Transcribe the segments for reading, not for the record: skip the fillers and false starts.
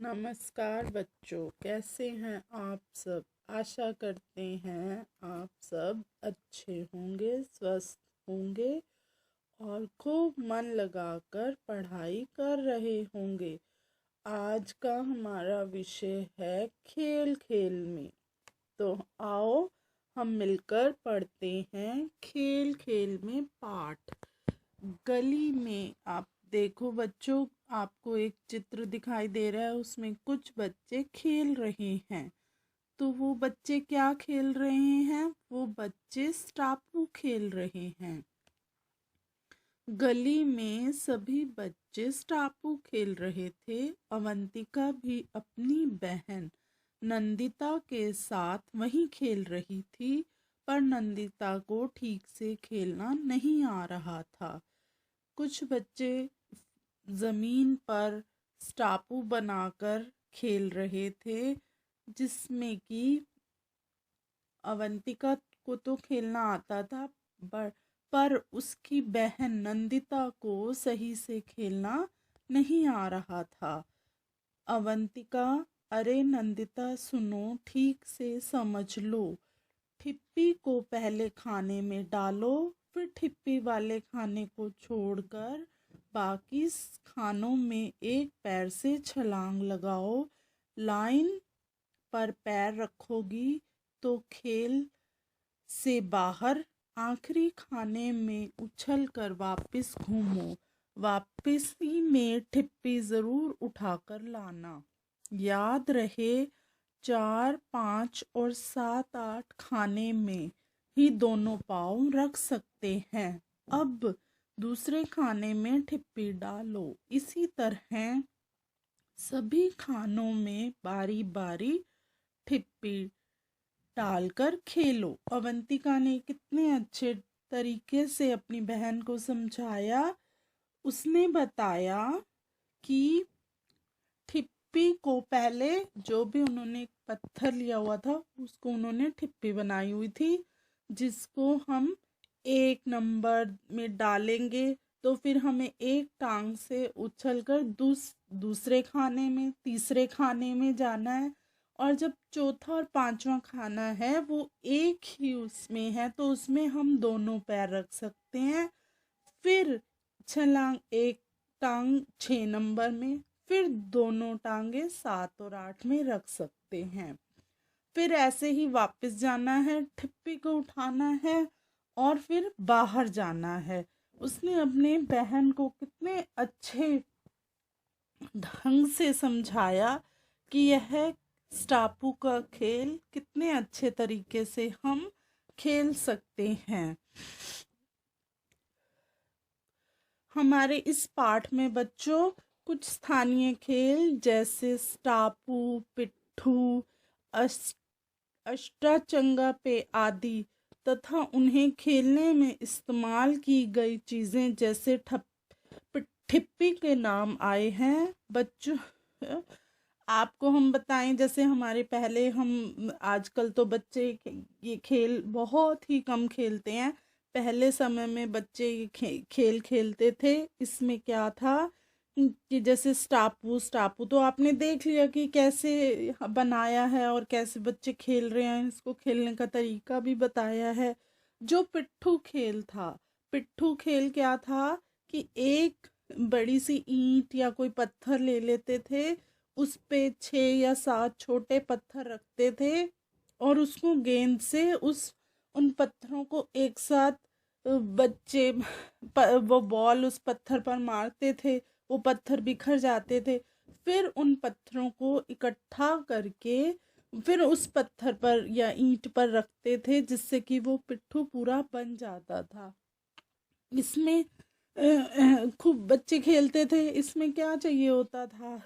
नमस्कार बच्चों, कैसे हैं आप सब। आशा करते हैं आप सब अच्छे होंगे, स्वस्थ होंगे और खूब मन लगाकर पढ़ाई कर रहे होंगे। आज का हमारा विषय है खेल खेल में। तो आओ हम मिलकर पढ़ते हैं खेल खेल में पाठ। गली में आप देखो बच्चों, आपको एक चित्र दिखाई दे रहा है, उसमें कुछ बच्चे खेल रहे हैं। तो वो बच्चे क्या खेल रहे हैं? वो बच्चे स्टापू खेल रहे हैं। गली में सभी बच्चे स्टापू खेल रहे थे। अवंतिका भी अपनी बहन नंदिता के साथ वहीं खेल रही थी, पर नंदिता को ठीक से खेलना नहीं आ रहा था। कुछ बच्चे ज़मीन पर स्टापू बनाकर खेल रहे थे, जिसमें कि अवंतिका को तो खेलना आता था, पर उसकी बहन नंदिता को सही से खेलना नहीं आ रहा था। अवंतिका, अरे नंदिता सुनो, ठीक से समझ लो। ठिप्पी को पहले खाने में डालो, फिर ठिप्पी वाले खाने को छोड़कर बाकी खानों में एक पैर से छलांग लगाओ। लाइन पर पैर रखोगी तो खेल से बाहर आखिरी खाने में उछल कर वापस घूमो। वापसी में ठिप्पी ज़रूर उठाकर लाना। याद रहे, 4, 5 और 7, 8 खाने में ही दोनों पाँव रख सकते हैं। अब दूसरे खाने में ठिप्पी डालो। इसी तरह सभी खानों में बारी बारी ठिप्पी डालकर खेलो। अवंतिका ने कितने अच्छे तरीके से अपनी बहन को समझाया। उसने बताया कि ठिप्पी को पहले जो भी उन्होंने पत्थर लिया हुआ था उसको उन्होंने ठिप्पी बनाई हुई थी, जिसको हम 1 नंबर में डालेंगे तो फिर हमें एक टांग से उछलकर दूसरे खाने में, तीसरे खाने में जाना है। और जब चौथा और 5वां खाना है वो एक ही उसमें है, तो उसमें हम दोनों पैर रख सकते हैं। फिर छलांग, एक टांग 6 नंबर में, फिर दोनों टांगे 7 और 8 में रख सकते हैं। फिर ऐसे ही वापस जाना है, ठिप्पी को उठाना है और फिर बाहर जाना है। उसने अपने बहन को कितने अच्छे ढंग से समझाया कि यह स्टापू का खेल कितने अच्छे तरीके से हम खेल सकते हैं। हमारे इस पाठ में बच्चों कुछ स्थानीय खेल जैसे स्टापू, पिट्ठू, अष्टाचंगा पे आदि तथा उन्हें खेलने में इस्तेमाल की गई चीज़ें जैसे ठिप्पी के नाम आए हैं। बच्चों, आपको हम बताएं, जैसे हमारे पहले हम आजकल तो बच्चे ये खेल बहुत ही कम खेलते हैं। पहले समय में बच्चे ये खेल खेलते थे। इसमें क्या था कि जैसे स्टापू तो आपने देख लिया कि कैसे बनाया है और कैसे बच्चे खेल रहे हैं, इसको खेलने का तरीका भी बताया है। जो पिट्ठू खेल था, पिट्ठू खेल क्या था कि एक बड़ी सी ईंट या कोई पत्थर ले लेते थे, उस पे 6 या 7 छोटे पत्थर रखते थे और उसको गेंद से उन पत्थरों को एक साथ बच्चे वो बॉल उस पत्थर पर मारते थे, वो पत्थर बिखर जाते थे। फिर उन पत्थरों को इकट्ठा करके फिर उस पत्थर पर या ईंट पर रखते थे, जिससे कि वो पिट्ठू पूरा बन जाता था। इसमें खूब बच्चे खेलते थे। इसमें क्या चाहिए होता था,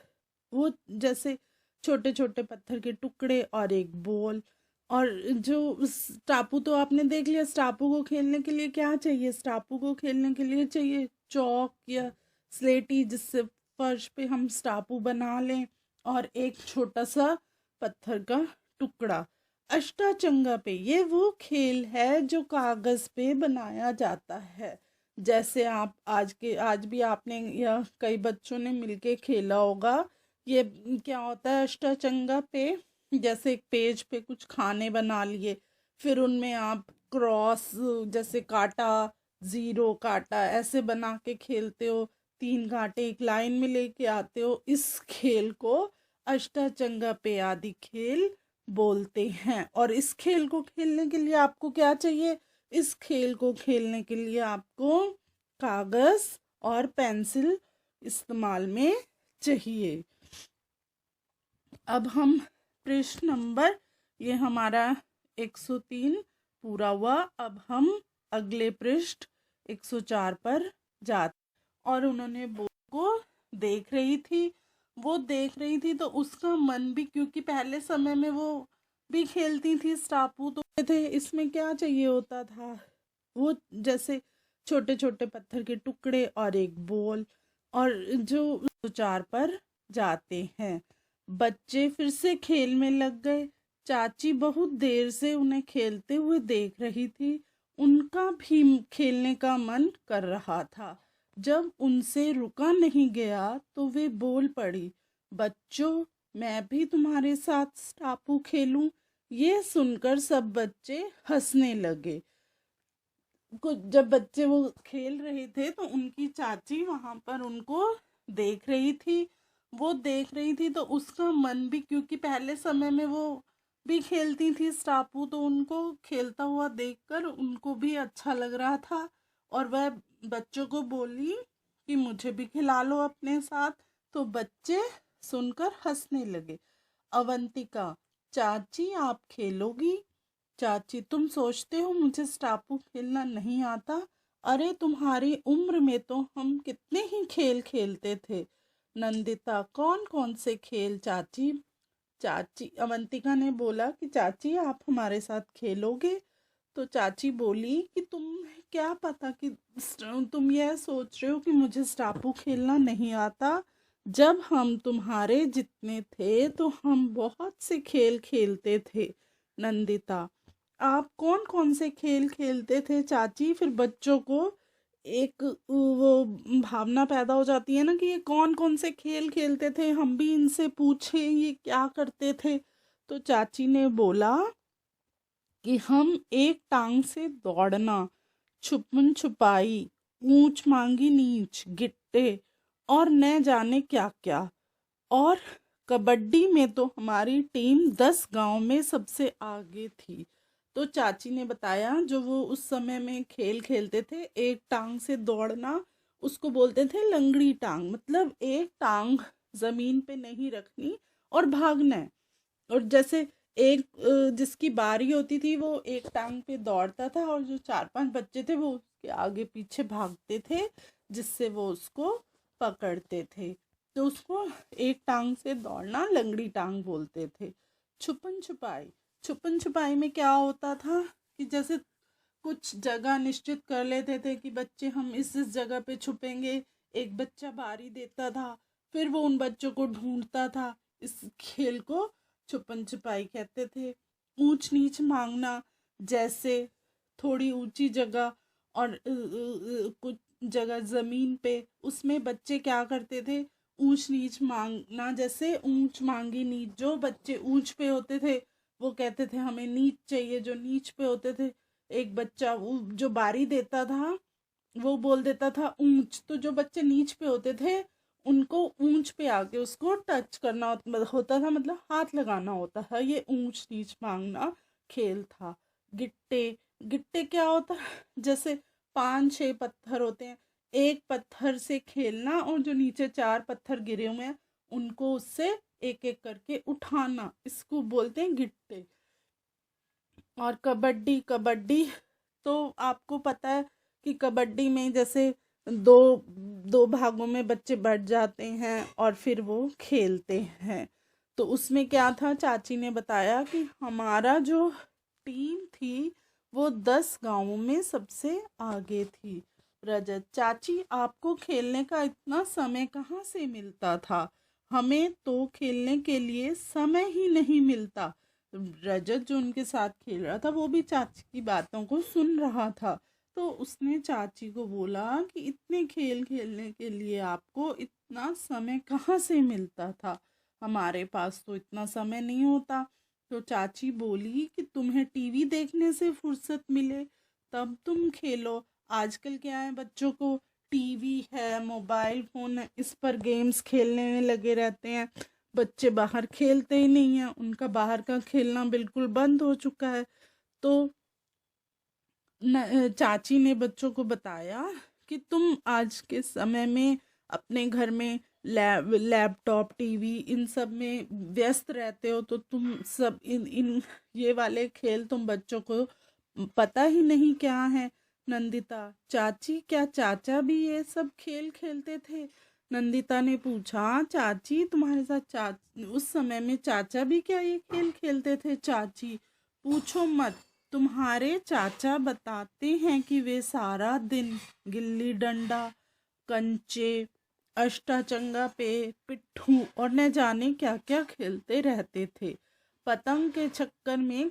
वो जैसे छोटे छोटे पत्थर के टुकड़े और एक बॉल। और जो स्टापू तो आपने देख लिया। स्टापू को खेलने के लिए क्या चाहिए? स्टापू को खेलने के लिए चाहिए चौक या स्लेटी, जिससे फर्श पे हम स्टापू बना लें, और एक छोटा सा पत्थर का टुकड़ा। अष्टाचंगा पे ये वो खेल है जो कागज पे बनाया जाता है। जैसे आप आज भी आपने या कई बच्चों ने मिलके खेला होगा ये क्या होता है अष्टाचंगा पे, जैसे एक पेज पे कुछ खाने बना लिए, फिर उनमें आप क्रॉस जैसे काटा, जीरो काटा ऐसे बना के खेलते हो, 3 कांटे एक लाइन में लेके आते हो। इस खेल को अष्टाचंगा पे आदि खेल बोलते हैं। और इस खेल को खेलने के लिए आपको क्या चाहिए? इस खेल को खेलने के लिए आपको कागज और पेंसिल इस्तेमाल में चाहिए। अब हम पृष्ठ नंबर, ये हमारा 103 पूरा हुआ। अब हम अगले पृष्ठ 104 पर जाते। और उन्होंने वो को देख रही थी, वो देख रही थी तो उसका मन भी, क्योंकि पहले समय में वो भी खेलती थी स्टापू तो थे, इसमें क्या चाहिए होता था, वो जैसे छोटे छोटे पत्थर के टुकड़े और एक बॉल। और जो 4 पर जाते हैं, बच्चे फिर से खेल में लग गए। चाची बहुत देर से उन्हें खेलते हुए देख रही थी, उनका भी खेलने का मन कर रहा था। जब उनसे रुका नहीं गया तो वे बोल पड़ी, बच्चों मैं भी तुम्हारे साथ स्टापू खेलूं। ये सुनकर सब बच्चे हंसने लगे। कुछ जब बच्चे वो खेल रहे थे तो उनकी चाची वहां पर उनको देख रही थी, वो देख रही थी तो उसका मन भी, क्योंकि पहले समय में वो भी खेलती थी स्टापू तो उनको खेलता हुआ देखकर उनको भी अच्छा लग रहा था। और वह बच्चों को बोली कि मुझे भी खिला लो अपने साथ। तो बच्चे सुनकर हंसने लगे। अवंतिका, चाची आप खेलोगी? चाची, तुम सोचते हो मुझे स्टापू खेलना नहीं आता? अरे तुम्हारी उम्र में तो हम कितने ही खेल खेलते थे। नंदिता, कौन कौन से खेल चाची? चाची अवंतिका ने बोला कि चाची आप हमारे साथ खेलोगे? तो चाची बोली कि तुम क्या पता कि तुम यह सोच रहे हो कि मुझे स्टापू खेलना नहीं आता। जब हम तुम्हारे जितने थे तो हम बहुत से खेल खेलते थे। नंदिता, आप कौन कौन से खेल खेलते थे चाची? फिर बच्चों को एक वो भावना पैदा हो जाती है ना कि ये कौन कौन से खेल खेलते थे, हम भी इनसे पूछें ये क्या करते थे। तो चाची ने बोला कि हम एक टांग से दौड़ना, छुपन छुपाई, ऊंच मांगी नीच, गिट्टे और न जाने क्या क्या। और कबड्डी में तो हमारी टीम 10 गांव में सबसे आगे थी। तो चाची ने बताया जो वो उस समय में खेल खेलते थे, एक टांग से दौड़ना, उसको बोलते थे लंगड़ी टांग, मतलब एक टांग जमीन पे नहीं रखनी और भागना है। और जैसे एक जिसकी बारी होती थी वो एक टांग पे दौड़ता था और जो 4-5 बच्चे थे वो उसके आगे पीछे भागते थे, जिससे वो उसको पकड़ते थे। तो उसको एक टांग से दौड़ना लंगड़ी टांग बोलते थे। छुपन छुपाई, छुपन छुपाई में क्या होता था कि जैसे कुछ जगह निश्चित कर लेते थे कि बच्चे हम इस जगह पे छुपेंगे, एक बच्चा बारी देता था, फिर वो उन बच्चों को ढूंढता था। इस खेल को छुपन छुपाई कहते थे। ऊंच नीच मांगना, जैसे थोड़ी ऊंची जगह और कुछ जगह जमीन पे, उसमें बच्चे क्या करते थे, ऊंच नीच मांगना, जैसे ऊंच मांगी नीच। जो बच्चे ऊंच पे होते थे वो कहते थे हमें नीच चाहिए, जो नीच पे होते थे, एक बच्चा जो बारी देता था वो बोल देता था ऊंच। तो जो बच्चे नीच पे होते थे उनको ऊंच पे आके उसको टच करना होता था, मतलब हाथ लगाना होता था। ये ऊंच नीच मांगना खेल था। गिट्टे, गिट्टे क्या होता है, जैसे 5-6 पत्थर होते हैं, एक पत्थर से खेलना और जो नीचे 4 पत्थर गिरे हुए हैं उनको उससे एक एक करके उठाना, इसको बोलते हैं गिट्टे। और कबड्डी, कबड्डी तो आपको पता है कि कबड्डी में जैसे दो दो भागों में बच्चे बट जाते हैं और फिर वो खेलते हैं। तो उसमें क्या था, चाची ने बताया कि हमारा जो टीम थी वो 10 गांवों में सबसे आगे थी। रजत, चाची आपको खेलने का इतना समय कहाँ से मिलता था? हमें तो खेलने के लिए समय ही नहीं मिलता। रजत जो उनके साथ खेल रहा था वो भी चाची की बातों को सुन रहा था। तो उसने चाची को बोला कि इतने खेल खेलने के लिए आपको इतना समय कहाँ से मिलता था? हमारे पास तो इतना समय नहीं होता। तो चाची बोली कि तुम्हें टीवी देखने से फुर्सत मिले तब तुम खेलो। आजकल क्या है, बच्चों को टीवी है, मोबाइल फोन है, इस पर गेम्स खेलने में लगे रहते हैं। बच्चे बाहर खेलते ही नहीं हैं, उनका बाहर का खेलना बिल्कुल बंद हो चुका है। तो चाची ने बच्चों को बताया कि तुम आज के समय में अपने घर में लैपटॉप टीवी इन सब में व्यस्त रहते हो, तो तुम सब इन ये वाले खेल तुम बच्चों को पता ही नहीं क्या है। नंदिता, चाची क्या चाचा भी ये सब खेल खेलते थे? नंदिता ने पूछा, चाची तुम्हारे साथ उस समय में चाचा भी क्या ये खेल खेलते थे? चाची, पूछो मत, तुम्हारे चाचा बताते हैं कि वे सारा दिन गिल्ली डंडा, कंचे, अष्टाचंगा पे, पिट्ठू और न जाने क्या क्या खेलते रहते थे। पतंग के चक्कर में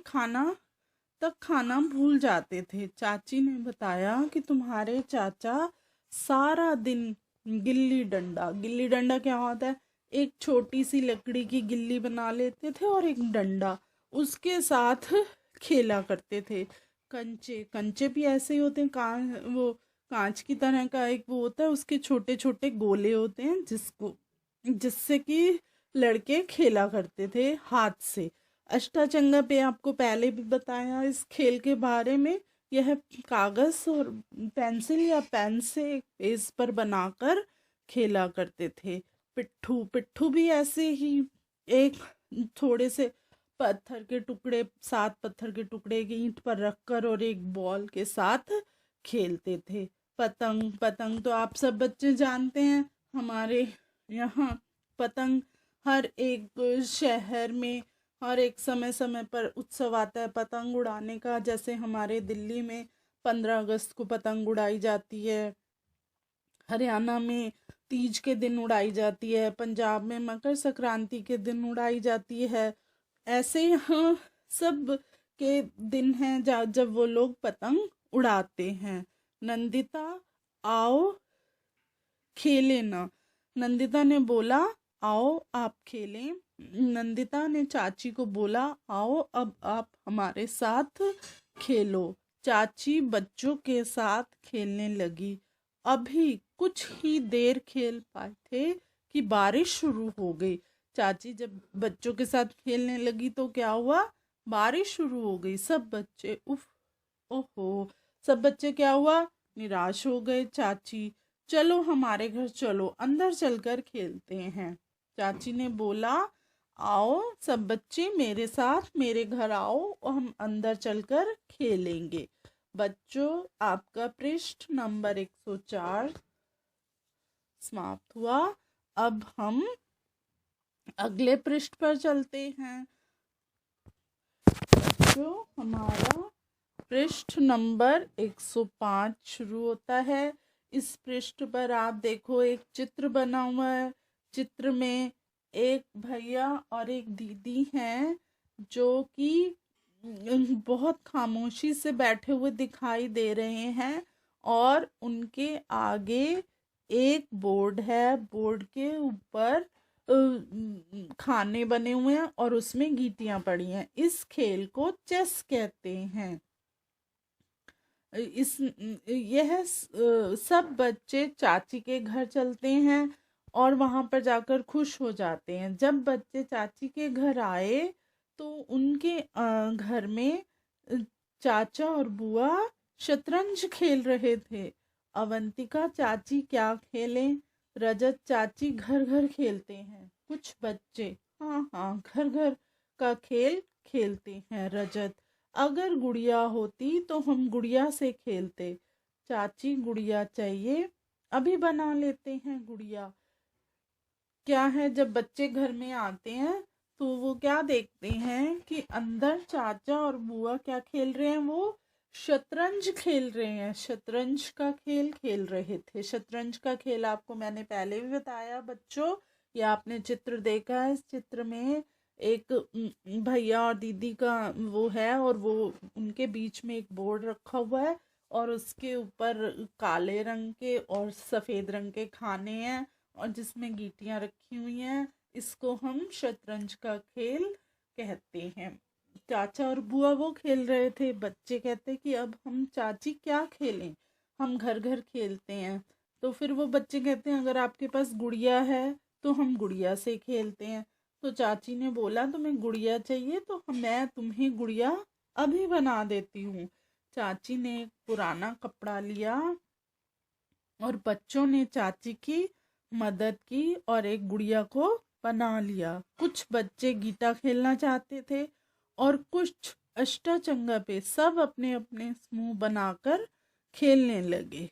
खाना भूल जाते थे। चाची ने बताया कि तुम्हारे चाचा सारा दिन गिल्ली डंडा क्या होता है? एक छोटी सी लकड़ी की गिल्ली बना लेते थे और एक डंडा, उसके साथ खेला करते थे। कंचे कंचे भी ऐसे ही होते हैं, वो कांच की तरह का एक वो होता है, उसके छोटे छोटे गोले होते हैं जिससे कि लड़के खेला करते थे हाथ से। अष्टाचंगा पे आपको पहले भी बताया इस खेल के बारे में। यह कागज और पेंसिल या पेन से एक पेज पर बनाकर खेला करते थे। पिट्ठू पिट्ठू भी ऐसे ही, एक थोड़े से पत्थर के टुकड़े, 7 पत्थर के टुकड़े की ईंट पर रखकर और एक बॉल के साथ खेलते थे। पतंग पतंग तो आप सब बच्चे जानते हैं। हमारे यहाँ पतंग हर एक शहर में हर एक समय समय पर उत्सव आता है पतंग उड़ाने का। जैसे हमारे दिल्ली में 15 अगस्त को पतंग उड़ाई जाती है, हरियाणा में तीज के दिन उड़ाई जाती है, पंजाब में मकर संक्रांति के दिन उड़ाई जाती है। ऐसे यहाँ सब के दिन हैं जब वो लोग पतंग उड़ाते हैं। नंदिता, आओ खेले ना। नंदिता ने बोला, आओ आप खेलें। नंदिता ने चाची को बोला, आओ अब आप हमारे साथ खेलो। चाची बच्चों के साथ खेलने लगी। अभी कुछ ही देर खेल पाए थे कि बारिश शुरू हो गई। चाची जब बच्चों के साथ खेलने लगी तो क्या हुआ, बारिश शुरू हो गई। सब बच्चे ओहो, सब बच्चे क्या हुआ, निराश हो गए। चाची, चलो हमारे घर चलो, अंदर चलकर खेलते हैं। चाची ने बोला, आओ सब बच्चे मेरे साथ मेरे घर आओ और हम अंदर चलकर खेलेंगे। बच्चों, आपका पृष्ठ नंबर 104 समाप्त हुआ। अब हम अगले पृष्ठ पर चलते हैं। बच्चों, हमारा पृष्ठ नंबर 105 शुरू होता है। इस पृष्ठ पर आप देखो एक चित्र बना हुआ है। चित्र में एक भैया और एक दीदी हैं जो कि बहुत खामोशी से बैठे हुए दिखाई दे रहे हैं और उनके आगे एक बोर्ड है। बोर्ड के ऊपर खाने बने हुए हैं और उसमें गीटियां पड़ी हैं। इस खेल को चेस कहते हैं। यह सब बच्चे चाची के घर चलते हैं और वहां पर जाकर खुश हो जाते हैं। जब बच्चे चाची के घर आए तो उनके घर में चाचा और बुआ शतरंज खेल रहे थे। अवंतिका चाची क्या खेलें, रजत चाची घर घर खेलते हैं। कुछ बच्चे, हाँ हाँ, घर घर का खेल खेलते हैं। रजत, अगर गुड़िया होती तो हम गुड़िया से खेलते। चाची, गुड़िया चाहिए, अभी बना लेते हैं गुड़िया। क्या है, जब बच्चे घर में आते हैं तो वो क्या देखते हैं कि अंदर चाचा और बुआ क्या खेल रहे हैं, वो शतरंज खेल रहे हैं। शतरंज का खेल खेल रहे थे। शतरंज का खेल आपको मैंने पहले भी बताया बच्चों। ये आपने चित्र देखा है। इस चित्र में एक भैया और दीदी का वो है और वो उनके बीच में एक बोर्ड रखा हुआ है और उसके ऊपर काले रंग के और सफ़ेद रंग के खाने हैं और जिसमें गीटियां रखी हुई हैं। इसको हम शतरंज का खेल कहते हैं। चाचा और बुआ वो खेल रहे थे, बच्चे कहते कि अब हम चाची क्या खेलें, हम घर घर खेलते हैं। तो फिर वो बच्चे कहते हैं अगर आपके पास गुड़िया है तो हम गुड़िया से खेलते हैं। तो चाची ने बोला तुम्हें गुड़िया चाहिए तो मैं तुम्हें गुड़िया अभी बना देती हूँ। चाची ने एक पुराना कपड़ा लिया और बच्चों ने चाची की मदद की और एक गुड़िया को बना लिया। कुछ बच्चे गीटा खेलना चाहते थे और कुछ अष्टाचंगा पे सब अपने अपने समूह बनाकर खेलने लगे।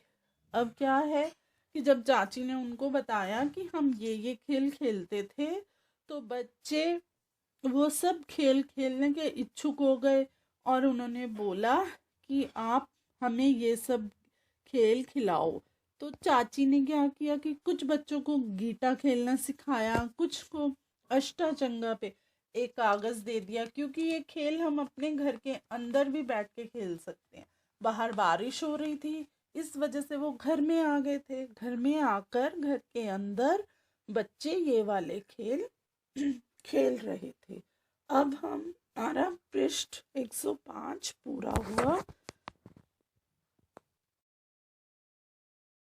अब क्या है कि जब चाची ने उनको बताया कि हम ये खेल खेलते थे तो बच्चे वो सब खेल खेलने के इच्छुक हो गए और उन्होंने बोला कि आप हमें ये सब खेल खिलाओ। तो चाची ने क्या किया कि कुछ बच्चों को गीटा खेलना सिखाया, कुछ को अष्टाचंगा पे एक कागज दे दिया, क्योंकि ये खेल हम अपने घर के अंदर भी बैठ के खेल सकते हैं। बाहर बारिश हो रही थी, इस वजह से वो घर में आ गए थे। घर में आकर घर के अंदर बच्चे ये वाले खेल खेल रहे थे। अब हमारा पृष्ठ 105 पूरा हुआ।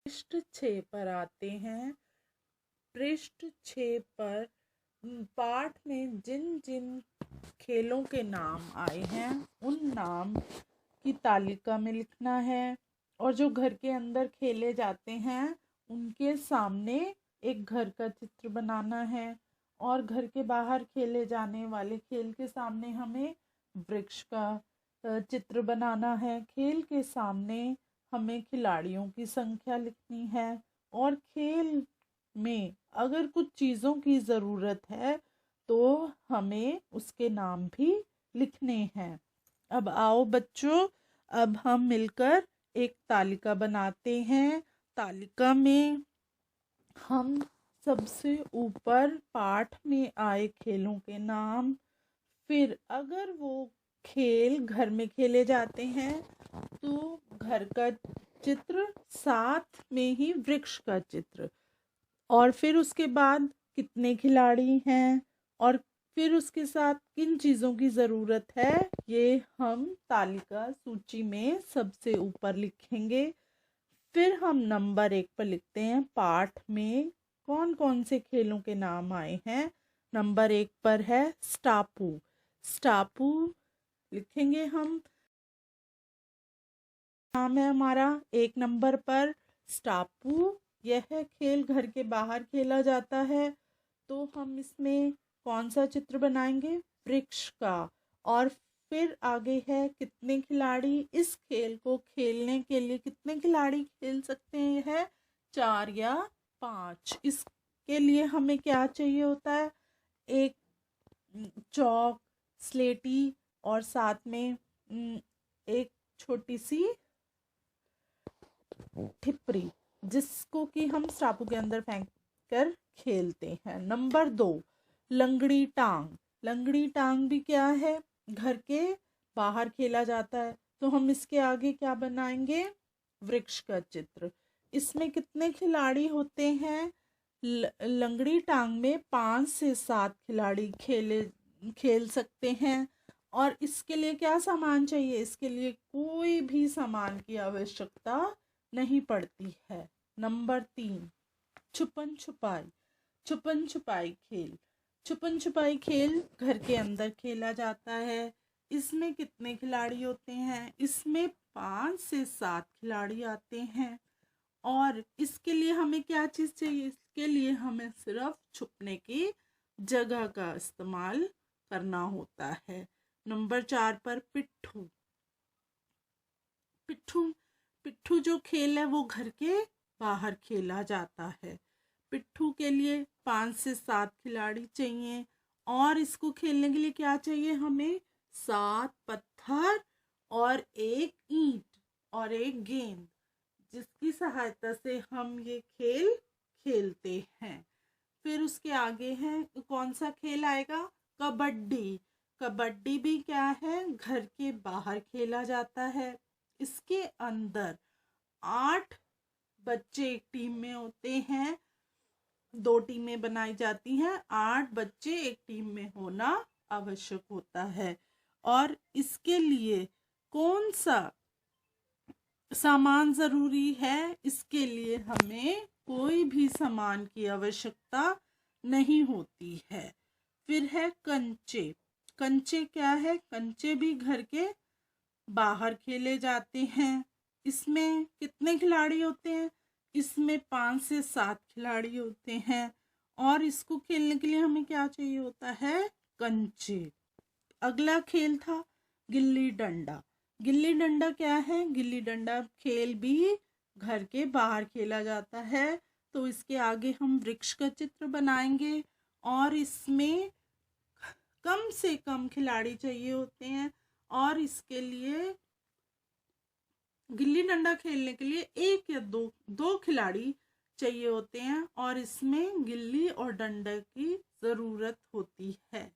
पृष्ठ 6 पर आते हैं। पृष्ठ 6 पर पाठ में जिन जिन खेलों के नाम आए हैं उन नाम की तालिका में लिखना है और जो घर के अंदर खेले जाते हैं उनके सामने एक घर का चित्र बनाना है और घर के बाहर खेले जाने वाले खेल के सामने हमें वृक्ष का चित्र बनाना है। खेल के सामने हमें खिलाड़ियों की संख्या लिखनी है और खेल में अगर कुछ चीज़ों की ज़रूरत है तो हमें उसके नाम भी लिखने हैं। अब आओ बच्चों, अब हम मिलकर एक तालिका बनाते हैं। तालिका में हम सबसे ऊपर पाठ में आए खेलों के नाम, फिर अगर वो खेल घर में खेले जाते हैं तो घर का चित्र, साथ में ही वृक्ष का चित्र, और फिर उसके बाद कितने खिलाड़ी हैं और फिर उसके साथ किन चीज़ों की ज़रूरत है, ये हम तालिका सूची में सबसे ऊपर लिखेंगे। फिर हम नंबर 1 पर लिखते हैं पाठ में कौन कौन से खेलों के नाम आए हैं। नंबर 1 पर है स्टापू। स्टापू लिखेंगे हम, नाम है हमारा 1 नंबर पर स्टापू। यह खेल घर के बाहर खेला जाता है तो हम इसमें कौन सा चित्र बनाएंगे, वृक्ष का। और फिर आगे है कितने खिलाड़ी, इस खेल को खेलने के लिए कितने खिलाड़ी खेल सकते हैं, है 4 या 5। इसके लिए हमें क्या चाहिए होता है, एक चौक, स्लेटी और साथ में एक छोटी सी ठिपरी, जिसको कि हम स्टापू के अंदर फेंक कर खेलते हैं। नंबर 2 लंगड़ी टांग। लंगड़ी टांग भी क्या है, घर के बाहर खेला जाता है तो हम इसके आगे क्या बनाएंगे, वृक्ष का चित्र। इसमें कितने खिलाड़ी होते हैं, लंगड़ी टांग में 5 से 7 खिलाड़ी खेल सकते हैं। और इसके लिए क्या सामान चाहिए, इसके लिए कोई भी सामान की आवश्यकता नहीं पड़ती है। नंबर 3 छुपन छुपाई। छुपन छुपाई खेल, छुपन छुपाई खेल घर के अंदर खेला जाता है। इसमें कितने खिलाड़ी होते हैं, इसमें 5 से 7 खिलाड़ी आते हैं। और इसके लिए हमें क्या चीज़ चाहिए, इसके लिए हमें सिर्फ छुपने की जगह का इस्तेमाल करना होता है। नंबर 4 पर पिट्ठू। पिट्ठू पिट्ठू जो खेल है वो घर के बाहर खेला जाता है। पिट्ठू के लिए 5 से 7 खिलाड़ी चाहिए और इसको खेलने के लिए क्या चाहिए, हमें 7 पत्थर और 1 ईंट और 1 गेंद, जिसकी सहायता से हम ये खेल खेलते हैं। फिर उसके आगे है कौन सा खेल आएगा, कबड्डी। कबड्डी भी क्या है, घर के बाहर खेला जाता है। इसके अंदर 8 बच्चे एक टीम में होते हैं। 2 टीमें बनाई जाती हैं, 8 बच्चे एक टीम में होना आवश्यक होता है। और इसके लिए कौन सा सामान जरूरी है? इसके लिए हमें कोई भी सामान की आवश्यकता नहीं होती है। फिर है कंचे। कंचे क्या है? कंचे भी घर के बाहर खेले जाते हैं। इसमें कितने खिलाड़ी होते हैं? इसमें 5 से 7 खिलाड़ी होते हैं। और इसको खेलने के लिए हमें क्या चाहिए होता है? कंचे। अगला खेल था गिल्ली डंडा। गिल्ली डंडा क्या है? गिल्ली डंडा खेल भी घर के बाहर खेला जाता है। तो इसके आगे हम वृक्ष का चित्र बनाएंगे और इसमें कम से कम खिलाड़ी चाहिए होते हैं। और इसके लिए गिल्ली डंडा खेलने के लिए 1 या 2 खिलाड़ी चाहिए होते हैं और इसमें गिल्ली और डंडे की जरूरत होती है।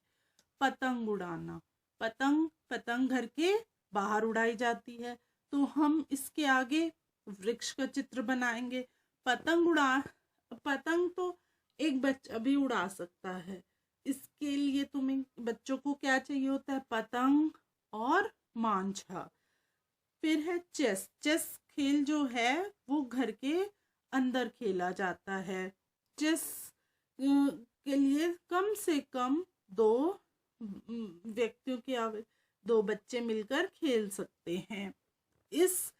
पतंग उड़ाना। पतंग घर के बाहर उड़ाई जाती है। तो हम इसके आगे वृक्ष का चित्र बनाएंगे। पतंग तो एक बच्चा भी उड़ा सकता है। इसके लिए तुम्हें बच्चों को क्या चाहिए होता है? पतंग और मांझा। फिर है चेस। चेस खेल जो है वो घर के अंदर खेला जाता है। चेस के लिए कम से कम 2 व्यक्तियों की 2 बच्चे मिलकर खेल सकते हैं। इस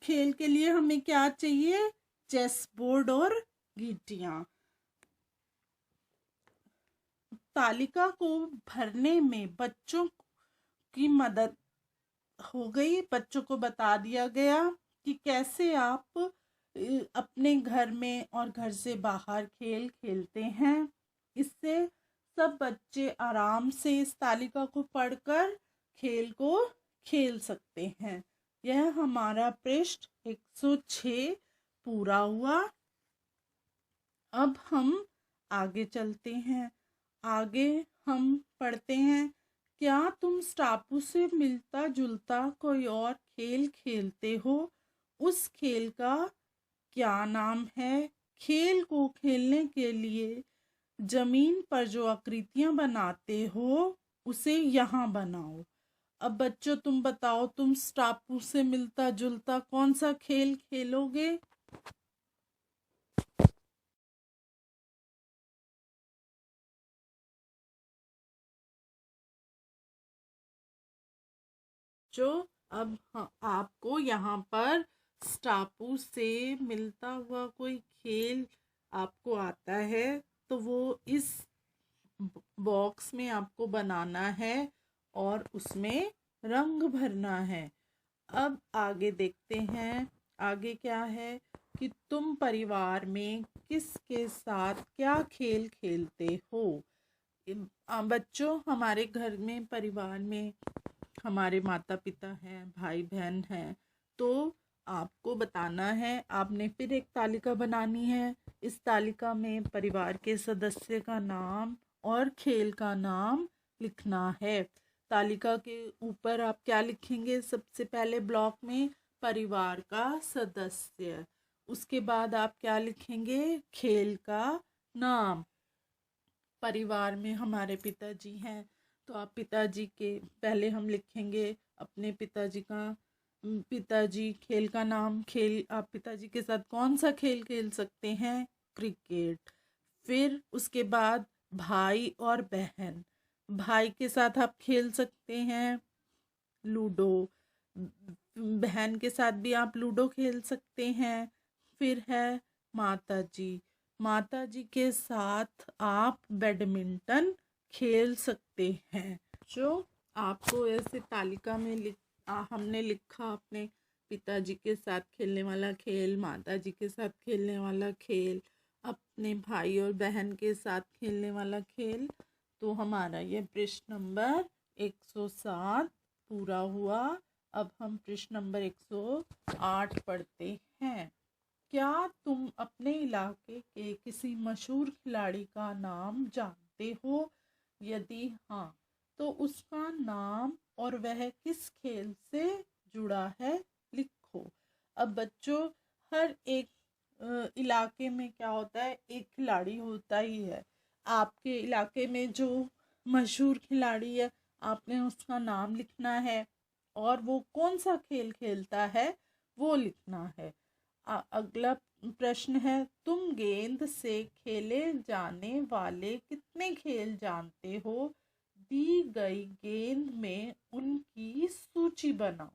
खेल के लिए हमें क्या चाहिए? चेस बोर्ड और गीटियां। तालिका को भरने में बच्चों की मदद हो गई। बच्चों को बता दिया गया कि कैसे आप अपने घर में और घर से बाहर खेल खेलते हैं। इससे सब बच्चे आराम से इस तालिका को पढ़कर खेल को खेल सकते हैं। यह हमारा पृष्ठ 106 पूरा हुआ। अब हम आगे चलते हैं। आगे हम पढ़ते हैं, क्या तुम इस टापू से मिलता जुलता कोई और खेल खेलते हो? उस खेल का क्या नाम है? खेल को खेलने के लिए जमीन पर जो आकृतियां बनाते हो उसे यहाँ बनाओ। अब बच्चों तुम बताओ, तुम इस टापू से मिलता जुलता कौन सा खेल खेलोगे? जो अब आपको यहाँ पर टापू से मिलता हुआ कोई खेल आपको आता है तो वो इस बॉक्स में आपको बनाना है और उसमें रंग भरना है। अब आगे देखते हैं। आगे क्या है कि तुम परिवार में किसके साथ क्या खेल खेलते हो? बच्चों, हमारे घर में परिवार में हमारे माता पिता हैं, भाई बहन हैं। तो आपको बताना है, आपने फिर एक तालिका बनानी है। इस तालिका में परिवार के सदस्य का नाम और खेल का नाम लिखना है। तालिका के ऊपर आप क्या लिखेंगे? सबसे पहले ब्लॉक में परिवार का सदस्य। उसके बाद आप क्या लिखेंगे? खेल का नाम। परिवार में हमारे पिताजी हैं तो आप पिताजी के पहले हम लिखेंगे अपने पिताजी का पिताजी। खेल का नाम, खेल आप पिताजी के साथ कौन सा खेल खेल सकते हैं? क्रिकेट। फिर उसके बाद भाई और बहन। भाई के साथ आप खेल सकते हैं लूडो। बहन के साथ भी आप लूडो खेल सकते हैं। फिर है माता जी। माता जी के साथ आप बैडमिंटन खेल सकते हैं। जो आपको ऐसे तालिका में हमने लिखा अपने पिताजी के साथ खेलने वाला खेल, माता जी के साथ खेलने वाला खेल, अपने भाई और बहन के साथ खेलने वाला खेल। तो हमारा ये पृष्ठ नंबर 107 पूरा हुआ। अब हम पृष्ठ नंबर 108 पढ़ते हैं। क्या तुम अपने इलाके के किसी मशहूर खिलाड़ी का नाम जानते हो? यदि हाँ तो उसका नाम और वह किस खेल से जुड़ा है लिखो। अब बच्चों, हर एक इलाके में क्या होता है, एक खिलाड़ी होता ही है। आपके इलाके में जो मशहूर खिलाड़ी है, आपने उसका नाम लिखना है और वो कौन सा खेल खेलता है वो लिखना है। अगला प्रश्न है, तुम गेंद से खेले जाने वाले कितने खेल जानते हो? दी गई गेंद में उनकी सूची बनाओ।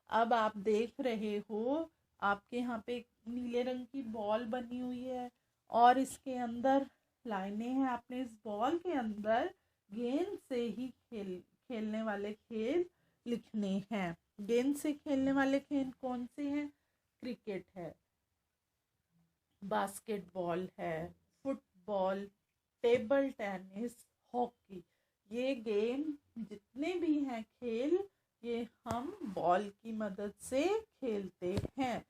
अब आप देख रहे हो, आपके यहाँ पे एक नीले रंग की बॉल बनी हुई है और इसके अंदर लाइनें हैं। आपने इस बॉल के अंदर गेंद से ही खेलने वाले खेल लिखने हैं। गेंद से खेलने वाले खेल कौन से हैं? क्रिकेट है, बास्केटबॉल है, फुटबॉल, टेबल टेनिस, हॉकी। ये गेम जितने भी हैं खेल, ये हम बॉल की मदद से खेलते हैं।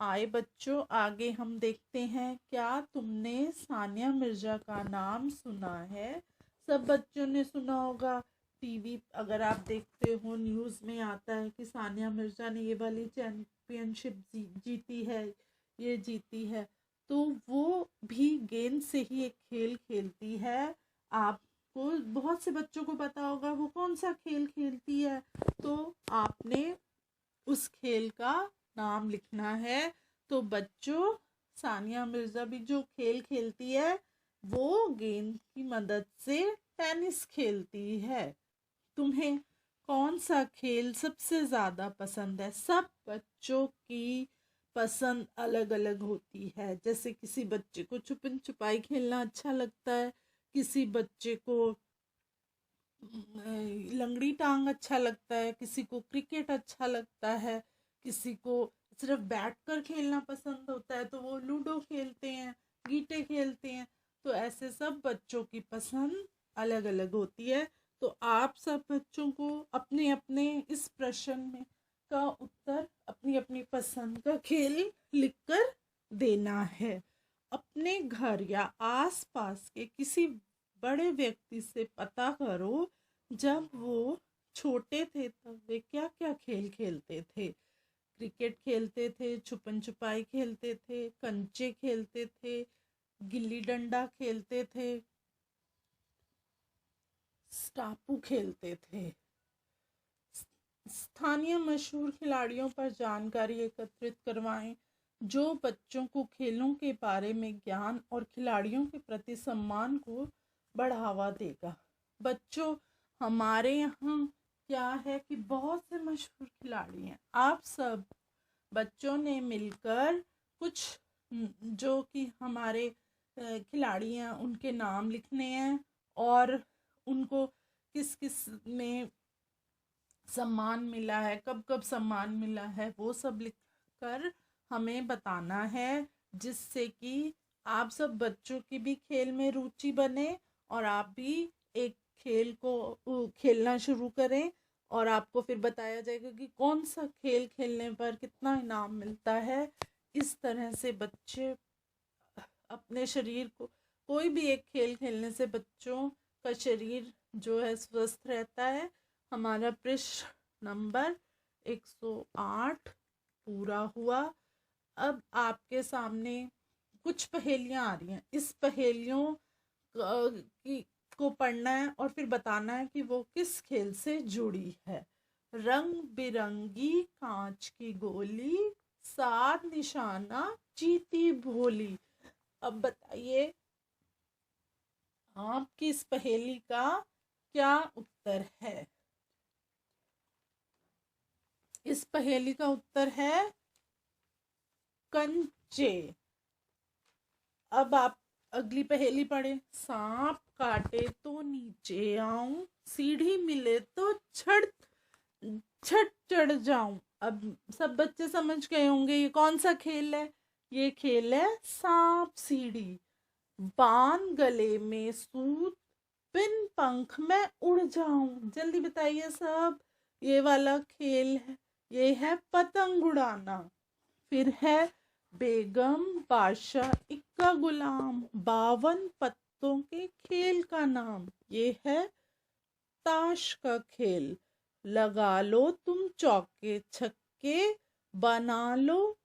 आए बच्चों, आगे हम देखते हैं। क्या तुमने सानिया मिर्जा का नाम सुना है? सब बच्चों ने सुना होगा। टीवी अगर आप देखते हो, न्यूज़ में आता है कि सानिया मिर्जा ने ये वाली चैंपियनशिप जीती है, ये जीती है। तो वो भी गेंद से ही एक खेल खेलती है। आपको बहुत से बच्चों को पता होगा वो कौन सा खेल खेलती है, तो आपने उस खेल का नाम लिखना है। तो बच्चों, सानिया मिर्जा भी जो खेल खेलती है वो गेंद की मदद से टेनिस खेलती है। तुम्हें कौन सा खेल सबसे ज़्यादा पसंद है? सब बच्चों की पसंद अलग अलग होती है। जैसे किसी बच्चे को छुपन छुपाई खेलना अच्छा लगता है, किसी बच्चे को लंगड़ी टांग अच्छा लगता है, किसी को क्रिकेट अच्छा लगता है, किसी को सिर्फ बैठ कर खेलना पसंद होता है तो वो लूडो खेलते हैं, गीटे खेलते हैं। तो ऐसे सब बच्चों की पसंद अलग अलग होती है। तो आप सब बच्चों को अपने अपने इस प्रश्न में का उत्तर अपनी अपनी पसंद का खेल लिखकर देना है। अपने घर या आसपास के किसी बड़े व्यक्ति से पता करो, जब वो छोटे थे तब वे क्या क्या खेल खेलते थे। क्रिकेट खेलते थे, छुपन छुपाई खेलते थे, कंचे खेलते थे, गिल्ली डंडा खेलते थे, स्टापू खेलते थे। स्थानीय मशहूर खिलाड़ियों पर जानकारी एकत्रित करवाएं, जो बच्चों को खेलों के बारे में ज्ञान और खिलाड़ियों के प्रति सम्मान को बढ़ावा देगा। बच्चों, हमारे यहाँ क्या है कि बहुत से मशहूर खिलाड़ी हैं। आप सब बच्चों ने मिलकर कुछ जो कि हमारे खिलाड़ी हैं उनके नाम लिखने हैं और उनको किस किस में सम्मान मिला है, कब कब सम्मान मिला है, वो सब लिख कर हमें बताना है, जिससे कि आप सब बच्चों की भी खेल में रुचि बने और आप भी एक खेल को खेलना शुरू करें और आपको फिर बताया जाएगा कि कौन सा खेल खेलने पर कितना इनाम मिलता है। इस तरह से बच्चे अपने शरीर को, कोई भी एक खेल खेलने से बच्चों का शरीर जो है स्वस्थ रहता है। हमारा प्रश्न नंबर 108 पूरा हुआ। अब आपके सामने कुछ पहेलियां आ रही हैं। इस पहेलियों को पढ़ना है और फिर बताना है कि वो किस खेल से जुड़ी है। रंग बिरंगी कांच की गोली, 7 निशाना जीती भोली। अब बताइए आपकी इस पहेली का क्या उत्तर है? इस पहेली का उत्तर है कंचे। अब आप अगली पहेली पढ़े। सांप काटे तो नीचे आऊं, सीढ़ी मिले तो छट छट चढ़ जाऊं। अब सब बच्चे समझ गए होंगे ये कौन सा खेल है। ये खेल है सांप सीढ़ी। बांध गले में सूत, बिन पंख में उड़ जाऊं। जल्दी बताइए सब, ये वाला खेल है, ये है पतंग उड़ाना। फिर है बेगम बादशाह इक्का गुलाम, 52 पत्तों के खेल का नाम। ये है ताश का खेल। लगा लो तुम चौके छक्के, बना लो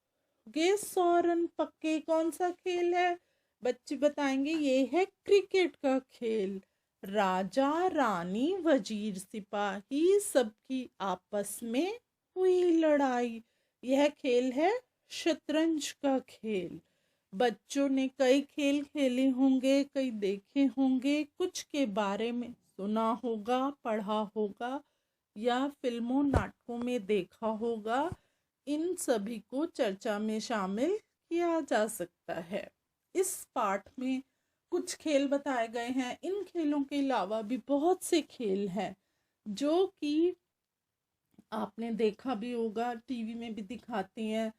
छक्के 100 रन पक्के कौन सा खेल है? बच्चे बताएंगे ये है क्रिकेट का खेल। राजा रानी वजीर सिपाही सबकी आपस में हुई लड़ाई, यह खेल है शतरंज का खेल। बच्चों ने कई खेल खेले होंगे, कई देखे होंगे, कुछ के बारे में सुना होगा, पढ़ा होगा या फिल्मों नाटकों में देखा होगा। इन सभी को चर्चा में शामिल किया जा सकता है। इस पाठ में कुछ खेल बताए गए हैं। इन खेलों के अलावा भी बहुत से खेल हैं जो कि आपने देखा भी होगा, टीवी में भी दिखाते हैं।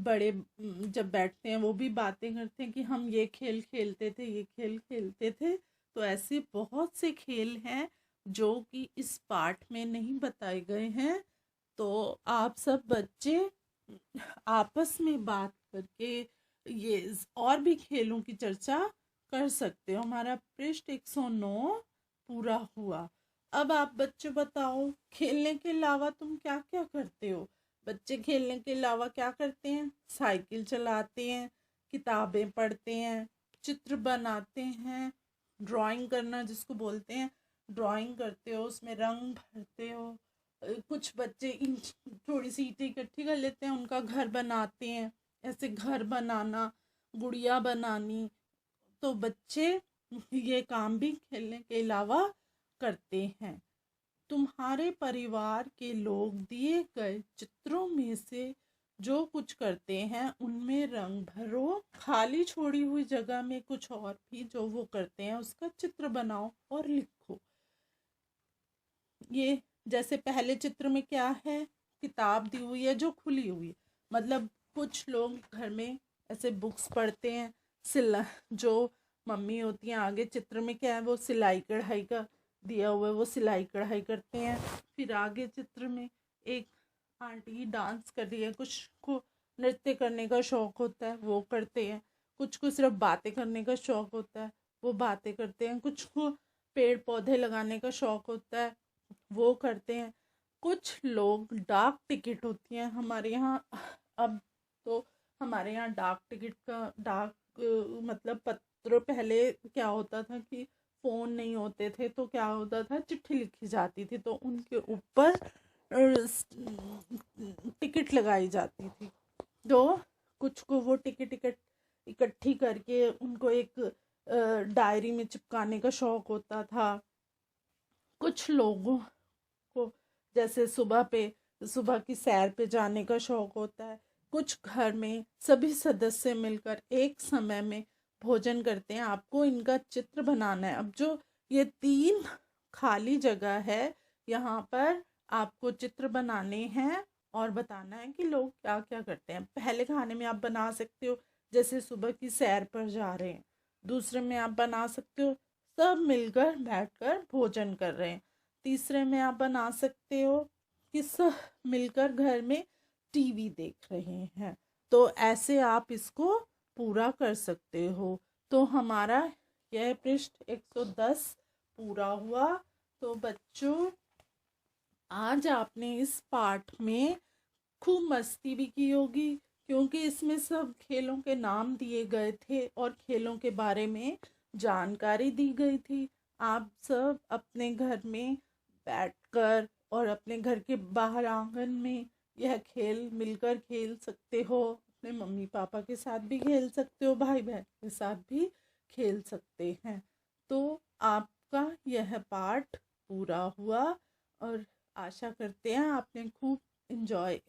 बड़े जब बैठते हैं वो भी बातें करते हैं कि हम ये खेल खेलते थे, ये खेल खेलते थे। तो ऐसे बहुत से खेल हैं जो कि इस पाठ में नहीं बताए गए हैं। तो आप सब बच्चे आपस में बात करके ये और भी खेलों की चर्चा कर सकते हो। हमारा पृष्ठ 109 पूरा हुआ। अब आप बच्चे बताओ, खेलने के अलावा तुम क्या क्या करते हो? बच्चे खेलने के अलावा क्या करते हैं? साइकिल चलाते हैं, किताबें पढ़ते हैं, चित्र बनाते हैं, ड्राइंग करना जिसको बोलते हैं, ड्राइंग करते हो, उसमें रंग भरते हो। कुछ बच्चे इन थोड़ी सी ईंटें इकट्ठी कर लेते हैं, उनका घर बनाते हैं। ऐसे घर बनाना, गुड़िया बनानी, तो बच्चे ये काम भी खेलने के अलावा करते हैं। तुम्हारे परिवार के लोग दिए गए चित्रों में से जो कुछ करते हैं उनमें रंग भरो। खाली छोड़ी हुई जगह में कुछ और भी जो वो करते हैं उसका चित्र बनाओ और लिखो। ये जैसे पहले चित्र में क्या है, किताब दी हुई है जो खुली हुई है, मतलब कुछ लोग घर में ऐसे बुक्स पढ़ते हैं। सिला जो मम्मी होती हैं आगे चित्र में क्या है, वो सिलाई कढ़ाई का दिया हुआ है, वो सिलाई कढ़ाई करते हैं। फिर आगे चित्र में एक आंटी डांस कर रही है, कुछ को नृत्य करने का शौक होता है वो करते हैं, कुछ को सिर्फ बातें करने का शौक होता है वो बातें करते हैं, कुछ को पेड़ पौधे लगाने का शौक होता है वो करते हैं। कुछ लोग डाक टिकट होती हैं हमारे यहाँ, अब तो हमारे यहाँ डाक टिकट का मतलब पत्र, पहले क्या होता था कि फ़ोन नहीं होते थे तो क्या होता था, चिट्ठी लिखी जाती थी तो उनके ऊपर टिकट लगाई जाती थी। तो कुछ को वो टिकट इकट्ठी करके उनको एक डायरी में चिपकाने का शौक होता था। कुछ लोगों को जैसे सुबह की सैर पे जाने का शौक होता है। कुछ घर में सभी सदस्य मिलकर एक समय में भोजन करते हैं। आपको इनका चित्र बनाना है। अब जो ये 3 खाली जगह है यहाँ पर आपको चित्र बनाने हैं और बताना है कि लोग क्या क्या करते हैं। पहले खाने में आप बना सकते हो जैसे सुबह की सैर पर जा रहे हैं। दूसरे में आप बना सकते हो सब मिलकर बैठकर भोजन कर रहे हैं। तीसरे में आप बना सकते हो कि सब मिलकर घर में टीवी देख रहे हैं। तो ऐसे आप इसको पूरा कर सकते हो। तो हमारा यह पृष्ठ 110 पूरा हुआ। तो बच्चों आज आपने इस पाठ में खूब मस्ती भी की होगी क्योंकि इसमें सब खेलों के नाम दिए गए थे और खेलों के बारे में जानकारी दी गई थी। आप सब अपने घर में बैठकर और अपने घर के बाहर आंगन में यह खेल मिलकर खेल सकते हो। अपने मम्मी पापा के साथ भी खेल सकते हो, भाई बहन के साथ भी खेल सकते हैं। तो आपका यह पाठ पूरा हुआ और आशा करते हैं आपने खूब इंजॉय